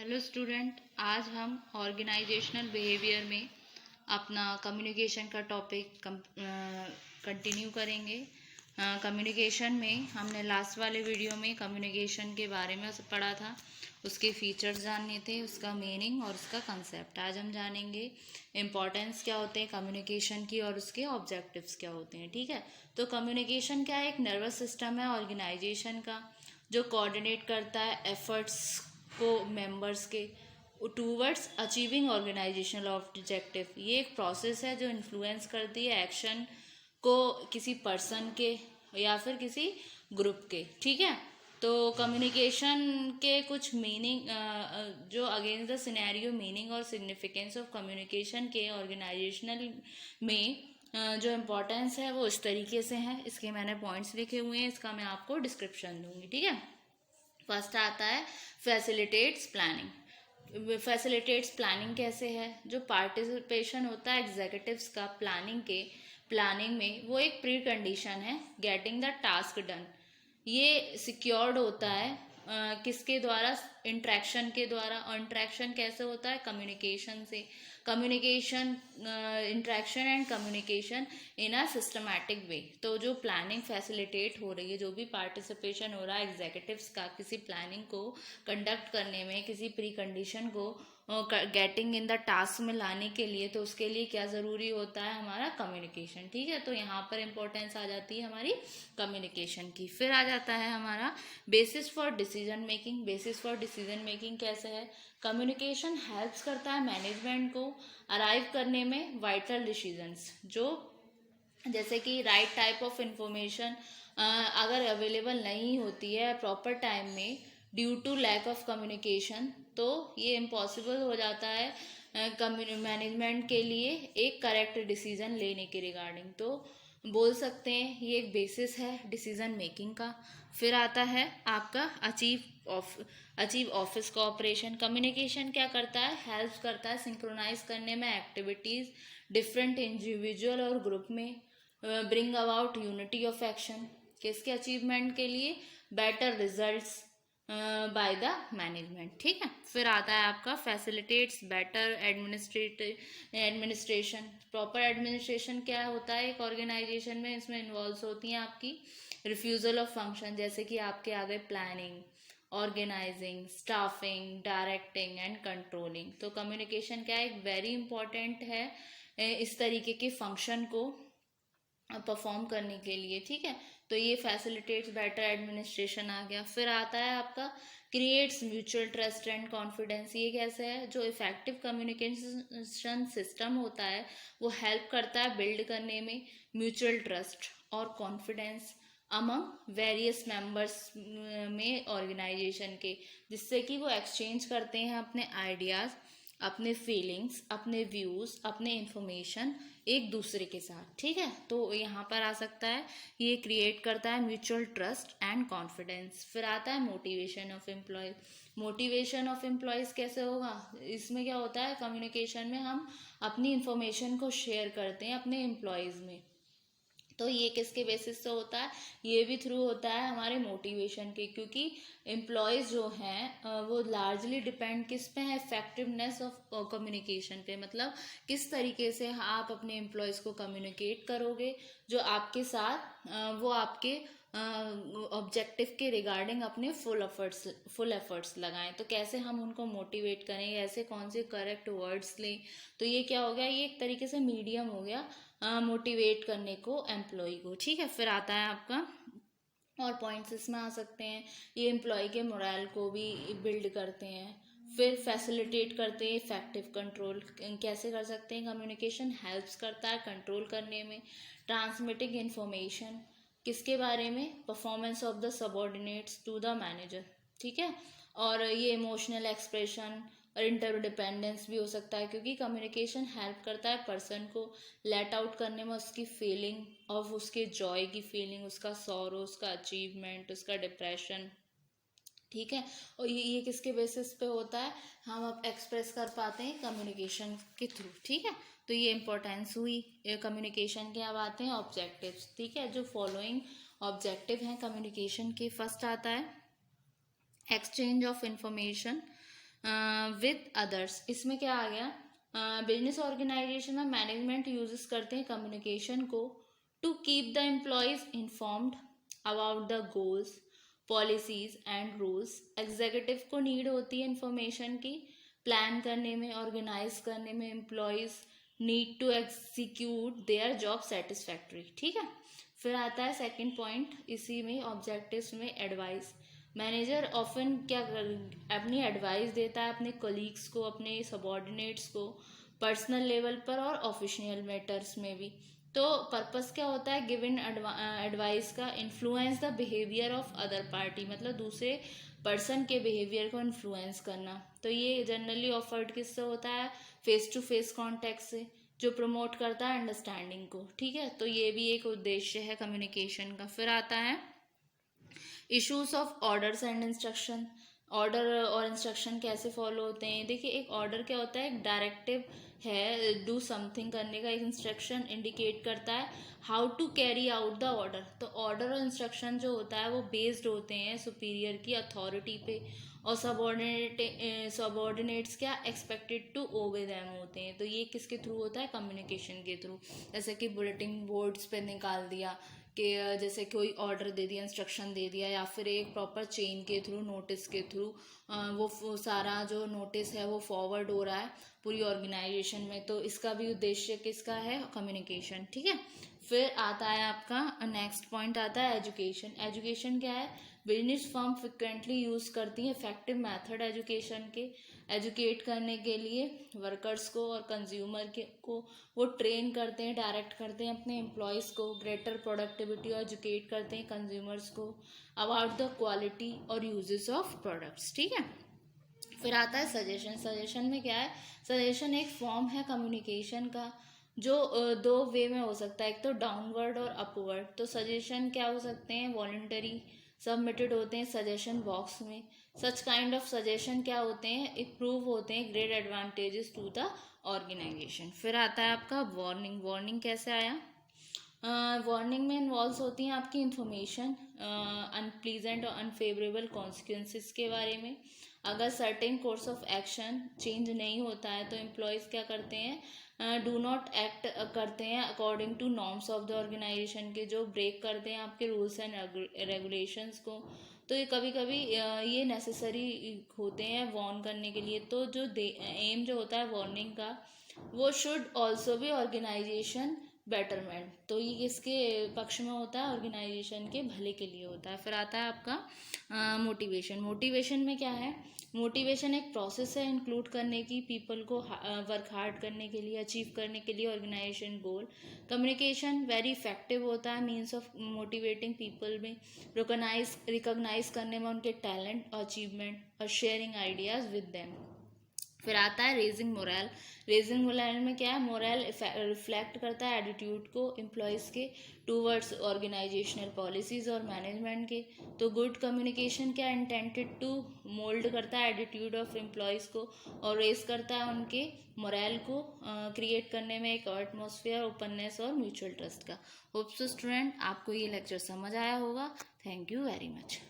Hello student, आज हम organisational behaviour में अपना कम्युनिकेशन का टॉपिक कंटिन्यू करेंगे। कम्युनिकेशन में हमने लास्ट वाले वीडियो में कम्युनिकेशन के बारे में पढ़ा था, उसके फीचर्स जानने थे, उसका मीनिंग और उसका कंसेप्ट। आज हम जानेंगे इम्पोर्टेंस क्या होते हैं कम्युनिकेशन की और उसके ऑब्जेक्टिव्स क्या होते हैं। ठीक है, तो कम्युनिकेशन क्या है? एक नर्वस सिस्टम है ऑर्गेनाइजेशन का, जो कोऑर्डिनेट करता है एफर्ट्स को मेंबर्स के टूवर्ड्स अचीविंग ऑर्गेनाइजेशनल ऑब्जेक्टिव। ये एक प्रोसेस है जो इन्फ्लुएंस करती है एक्शन को किसी पर्सन के या फिर किसी ग्रुप के। ठीक है, तो कम्युनिकेशन के कुछ मीनिंग जो अगेंस्ट द सिनेरियो मीनिंग और सिग्निफिकेंस ऑफ कम्युनिकेशन के ऑर्गेनाइजेशनल में जो इम्पोर्टेंस है वो इस तरीके से है। इसके मैंने पॉइंट्स लिखे हुए हैं, इसका मैं आपको डिस्क्रिप्शन दूंगी। ठीक है, फर्स्ट आता है फैसिलिटेट्स प्लानिंग। फैसिलिटेट्स प्लानिंग कैसे है? जो पार्टिसिपेशन होता है एग्जीक्यूटिव्स का प्लानिंग में, वो एक प्री कंडीशन है गेटिंग द टास्क डन। ये सिक्योर्ड होता है किसके द्वारा? इंट्रैक्शन के द्वारा। और इंट्रैक्शन कैसे होता है? कम्युनिकेशन से। Communication, interaction and communication in a systematic way. तो जो प्लानिंग फैसिलिटेट हो रही है, जो भी पार्टिसिपेशन हो रहा है एग्जीक्यूटिव्स का किसी प्लानिंग को कंडक्ट करने में, किसी प्री कंडीशन को गेटिंग इन द टास्क में लाने के लिए, तो उसके लिए क्या ज़रूरी होता है? हमारा कम्युनिकेशन। ठीक है, तो यहाँ पर इंपॉर्टेंस आ जाती है हमारी कम्युनिकेशन की। फिर आ जाता है हमारा basis for decision making. Basis for decision making कैसे है? कम्युनिकेशन हेल्प्स करता है मैनेजमेंट को अराइव करने में वाइटल डिसीजंस, जो जैसे कि राइट टाइप ऑफ इंफॉर्मेशन अगर अवेलेबल नहीं होती है प्रॉपर टाइम में due to lack of communication, तो ये इम्पॉसिबल हो जाता है मैनेजमेंट के लिए एक करेक्ट डिसीजन लेने के रिगार्डिंग। तो बोल सकते हैं ये एक बेसिस है डिसीजन मेकिंग का। फिर आता है आपका अचीव ऑफिस कोऑपरेशन। कम्युनिकेशन क्या करता है? हेल्प करता है सिंक्रोनाइज करने में एक्टिविटीज डिफरेंट इंडिविजुअल और ग्रुप में, bring about unity of action. किसके अचीवमेंट के लिए? Better results by the management. ठीक है, फिर आता है आपका facilitates better administration. Proper administration क्या होता है एक ऑर्गेनाइजेशन में? इसमें इन्वॉल्व होती हैं आपकी रिफ्यूजल ऑफ फंक्शन, जैसे कि आपके आगे planning, organising, staffing, directing and controlling. तो कम्युनिकेशन क्या है? एक वेरी इंपॉर्टेंट है इस तरीके के फंक्शन को परफॉर्म करने के लिए। ठीक है, तो ये फैसिलिटेट्स बेटर एडमिनिस्ट्रेशन आ गया। फिर आता है आपका creates mutual trust and confidence. ये कैसे है? जो इफेक्टिव कम्युनिकेशन सिस्टम होता है वो हेल्प करता है बिल्ड करने में म्यूचुअल ट्रस्ट और कॉन्फिडेंस अमंग वेरियस मेंबर्स में ऑर्गेनाइजेशन के, जिससे कि वो एक्सचेंज करते हैं अपने आइडियाज़, अपने फीलिंग्स, अपने व्यूज़, अपने इंफॉर्मेशन एक दूसरे के साथ। ठीक है, तो यहाँ पर आ सकता है ये क्रिएट करता है म्यूचुअल ट्रस्ट एंड कॉन्फिडेंस। फिर आता है motivation of employees. Motivation of employees कैसे होगा? इसमें क्या होता है कम्युनिकेशन में? हम अपनी इंफॉर्मेशन को शेयर करते हैं अपने एम्प्लॉयज़ में, तो ये किसके बेसिस से होता है? ये भी थ्रू होता है हमारे मोटिवेशन के, क्योंकि एम्प्लॉयज़ जो हैं वो लार्जली डिपेंड किस पे है? इफेक्टिवनेस ऑफ कम्युनिकेशन पे। मतलब किस तरीके से आप अपने एम्प्लॉयज़ को कम्युनिकेट करोगे जो आपके साथ वो आपके ऑब्जेक्टिव के रिगार्डिंग अपने फुल एफर्ट्स लगाएं। तो कैसे हम उनको मोटिवेट करें, ऐसे कौन से करेक्ट वर्ड्स लें? तो ये क्या हो गया? ये एक तरीके से मीडियम हो गया मोटिवेट करने को एम्प्लॉय को। ठीक है, फिर आता है आपका और पॉइंट्स इसमें आ सकते हैं, ये एम्प्लॉय के मोरल को भी बिल्ड करते हैं। फिर फैसिलिटेट करते हैं इफेक्टिव कंट्रोल। कैसे कर सकते हैं? कम्युनिकेशन हेल्प्स करता है कंट्रोल करने में। ट्रांसमिटिंग इंफॉर्मेशन किसके बारे में? Performance of the subordinates to the manager. ठीक है, और ये इमोशनल एक्सप्रेशन और इंटरडिपेंडेंस भी हो सकता है, क्योंकि कम्युनिकेशन हेल्प करता है पर्सन को लेट आउट करने में उसकी फीलिंग, और उसके जॉय की फीलिंग, उसका सॉरो, उसका अचीवमेंट, उसका डिप्रेशन। ठीक है, और ये किसके बेसिस पे होता है? हम अब एक्सप्रेस कर पाते हैं कम्युनिकेशन के थ्रू। ठीक है, तो ये इंपॉर्टेंस हुई कम्युनिकेशन के। अब आते हैं ऑब्जेक्टिव्स। ठीक है, जो फॉलोइंग ऑब्जेक्टिव हैं कम्युनिकेशन के, फर्स्ट आता है exchange of information with others. इसमें क्या आ गया, बिजनेस ऑर्गेनाइजेशन में मैनेजमेंट यूजेस करते हैं कम्युनिकेशन को to keep the employees informed about the goals, policies and rules. Executive को नीड होती है इंफॉर्मेशन की, प्लान करने में, ऑर्गेनाइज करने में। Employees need to execute their job satisfactory, ठीक है। फिर आता है सेकंड पॉइंट इसी में, ऑब्जेक्टिव्स में, एडवाइस। मैनेजर ऑफन क्या अपनी एडवाइस देता है अपने कलीग्स को, अपने सबॉर्डिनेट्स को, पर्सनल लेवल पर और ऑफिशियल मैटर्स में भी। तो पर्पस क्या होता है, गिवन एडवाइस का, influence the behaviour of other party, मतलब दूसरे पर्सन के बिहेवियर को इन्फ्लुएंस करना। तो ये जनरली ऑफर्ड किससे होता है, फेस टू फेस कॉन्टेक्ट से, जो प्रमोट करता है अंडरस्टैंडिंग को, ठीक है। तो ये भी एक उद्देश्य है कम्युनिकेशन का। फिर आता है issues of orders and instruction. Order और इंस्ट्रक्शन कैसे फॉलो होते हैं। देखिए, एक ऑर्डर क्या होता है, एक डायरेक्टिव है डू समथिंग करने का। एक इंस्ट्रक्शन इंडिकेट करता है how to carry out the order. तो ऑर्डर और इंस्ट्रक्शन जो होता है वो बेस्ड होते हैं सुपीरियर की अथॉरिटी पे, और सबॉर्डिनेट्स क्या एक्सपेक्टेड टू ओबे देम होते हैं। तो ये किसके थ्रू होता है, कम्युनिकेशन के थ्रू। जैसे कि बुलेटिन बोर्ड्स पे निकाल दिया कि जैसे कोई ऑर्डर दे दिया, इंस्ट्रक्शन दे दिया, या फिर एक प्रॉपर चेन के थ्रू, नोटिस के थ्रू वो सारा जो नोटिस है वो फॉरवर्ड हो रहा है पूरी ऑर्गेनाइजेशन में। तो इसका भी उद्देश्य किसका है, कम्युनिकेशन, ठीक है। फिर आता है आपका नेक्स्ट पॉइंट आता है एजुकेशन। एजुकेशन क्या है, बिजनेस फर्म फ्रिक्वेंटली यूज करती है इफेक्टिव मेथड एजुकेशन के, एजुकेट करने के लिए वर्कर्स को और कंज्यूमर के को वो ट्रेन करते हैं, डायरेक्ट करते हैं अपने एम्प्लॉयज़ को, ग्रेटर प्रोडक्टिविटी, और एजुकेट करते हैं कंज्यूमर्स को अबाउट द क्वालिटी और यूजेस ऑफ प्रोडक्ट्स, ठीक है। फिर आता है सजेशन। सजेशन में क्या है, सजेशन एक फॉर्म है कम्युनिकेशन का जो दो वे में हो सकता है, एक तो डाउनवर्ड और अपवर्ड। तो सजेशन क्या हो सकते हैं, वॉलंटरी सबमिटेड होते हैं सजेशन बॉक्स में। सच काइंड ऑफ सजेशन क्या होते हैं, इम्प्रूव होते हैं great advantages to the organisation. फिर आता है आपका वार्निंग। वार्निंग कैसे आया, वार्निंग में इन्वॉल्व होती हैं आपकी इंफॉर्मेशन अनप्लीजेंट और अनफेवरेबल कॉन्सिक्वेंसेस के बारे में। अगर certain course of action change नहीं होता है तो एम्प्लॉयज़ क्या करते हैं, डू नॉट एक्ट करते हैं according to norms of the organisation के, जो ब्रेक करते हैं आपके रूल्स एंड रेगुलेशंस को। तो ये कभी कभी ये नेसेसरी होते हैं वार्न करने के लिए। तो जो एम जो होता है वार्निंग का, वो शुड ऑल्सो भी ऑर्गेनाइजेशन बेटरमेंट। तो ये किसके पक्ष में होता है, ऑर्गेनाइजेशन के भले के लिए होता है। फिर आता है आपका मोटिवेशन। मोटिवेशन में क्या है, मोटिवेशन एक प्रोसेस है इंक्लूड करने की पीपल को वर्क हार्ड करने के लिए, अचीव करने के लिए ऑर्गेनाइजेशन गोल। कम्युनिकेशन वेरी इफेक्टिव होता है मीन्स ऑफ मोटिवेटिंग पीपल में, रिकॉग्नाइज करने में उनके टैलेंट और अचीवमेंट, और शेयरिंग आइडियाज विद देम। फिर आता है रेजिंग मोरल। रेजिंग मोरल में क्या है, मोरल रिफ्लेक्ट करता है एटीट्यूड को एम्प्लॉयज़ के टूवर्ड्स ऑर्गेनाइजेशनल पॉलिसीज़ और मैनेजमेंट के। तो गुड कम्युनिकेशन क्या इंटेंटेड टू मोल्ड करता है एटीट्यूड ऑफ एम्प्लॉयज़ को, और रेज करता है उनके मोरल को क्रिएट करने में एक एटमॉस्फेयर, ओपननेस और म्यूचुअल ट्रस्ट का। होप सो स्टूडेंट आपको ये लेक्चर समझ आया होगा। Thank you very much.